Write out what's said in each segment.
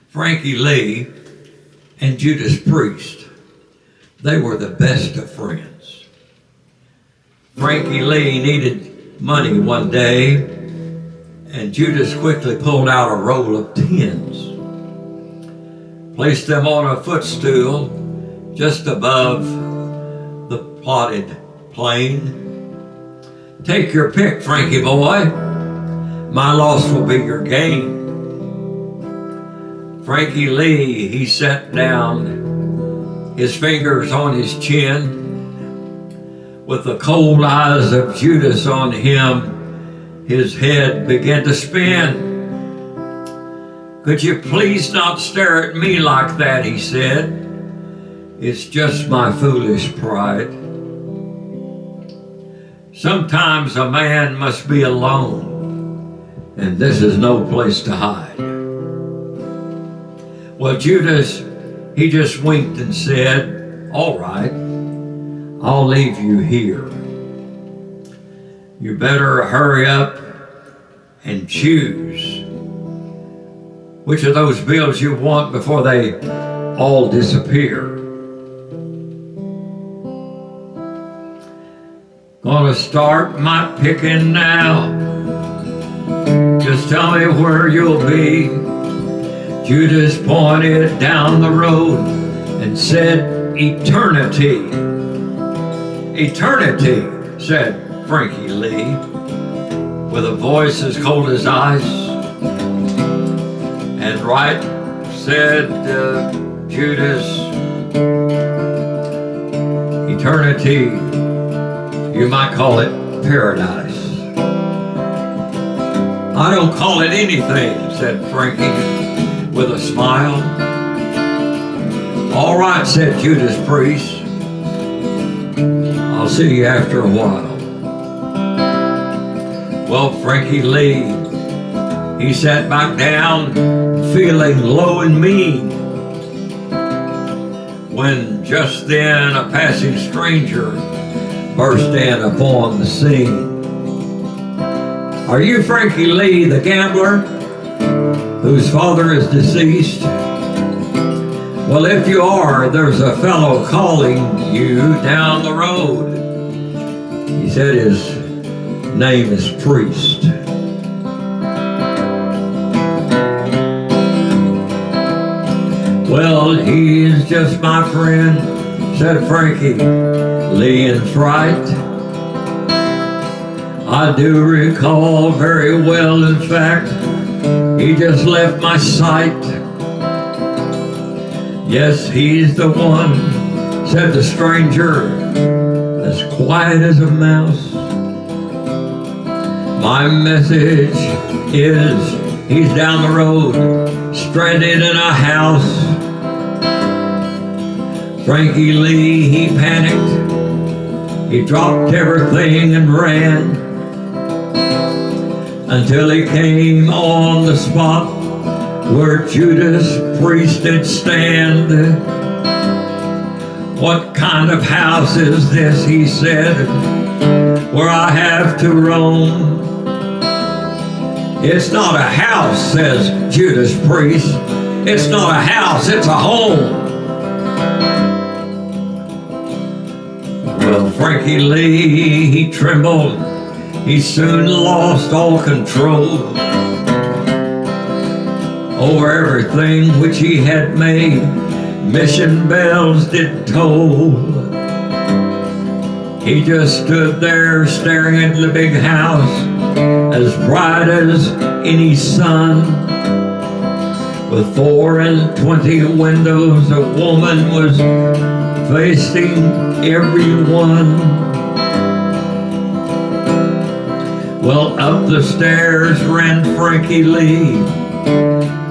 Frankie Lee and Judas Priest, they were the best of friends. Frankie Lee needed money one day, and Judas quickly pulled out a roll of tens, placed them on a footstool just above the plotted plain. "Take your pick, Frankie boy. My loss will be your gain." Frankie Lee, he sat down, his fingers on his chin. With the cold eyes of Judas on him, his head began to spin. "Could you please not stare at me like that?" he said. "It's just my foolish pride. Sometimes a man must be alone, and this is no place to hide." Well, Judas, he just winked and said, "All right, I'll leave you here. You better hurry up and choose which of those bills you want before they all disappear." "Gonna start my picking now. Just tell me where you'll be." Judas pointed down the road and said, "Eternity." "Eternity," said Frankie Lee, with a voice as cold as ice. "And right," said Judas, "eternity, you might call it paradise." "I don't call it anything," said Frankie with a smile. "All right," said Judas Priest. "I'll see you after a while." Well, Frankie Lee, he sat back down feeling low and mean, when just then a passing stranger burst in upon the scene. "Are you Frankie Lee, the gambler, whose father is deceased? Well, if you are, there's a fellow calling you down the road." He said his name is Priest. "Well, he's just my friend," said Frankie Lee in fright. "I do recall very well, in fact, he just left my sight." "Yes, he's the one," said the stranger, as quiet as a mouse. "My message is he's down the road, stranded in a house." Frankie Lee, he panicked. He dropped everything and ran until he came on the spot where Judas Priest did stand. "What kind of house is this," he said, "where I have to roam?" "It's not a house," says Judas Priest. "It's not a house, it's a home." Well, Frankie Lee, he trembled. He soon lost all control over everything which he had made. Mission bells did toll. He just stood there staring at the big house, as bright as any sun. With 24 windows, a woman was facing everyone. Well, up the stairs ran Frankie Lee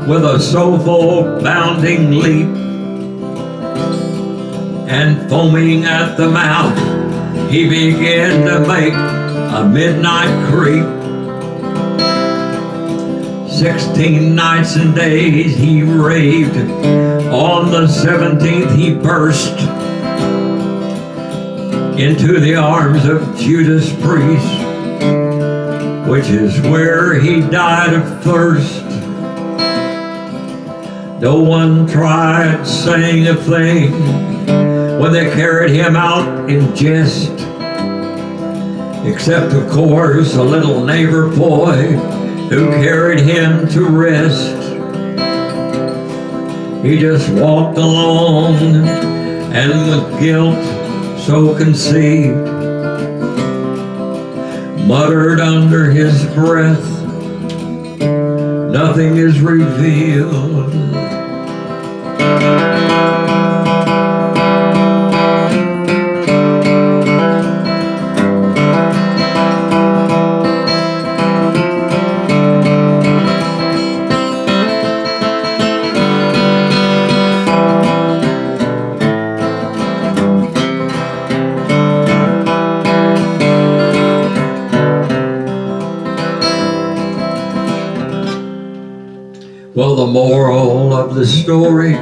with a soulful bounding leap, and foaming at the mouth, he began to make a midnight creep. 16 nights and days he raved. On the 17th he burst into the arms of Judas Priest, which is where he died of thirst. No one tried saying a thing when they carried him out in jest, except of course a little neighbor boy who carried him to rest. He just walked along, and with guilt so conceived, muttered under his breath, nothing is revealed. Well, the moral of the story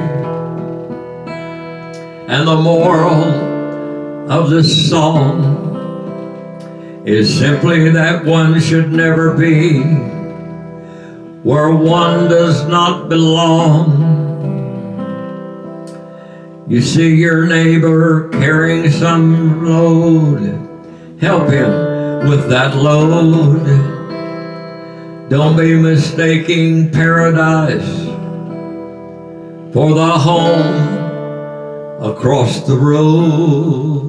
and the moral of the song is simply that one should never be where one does not belong. You see your neighbor carrying some load, help him with that load. Don't be mistaking paradise for the home across the road.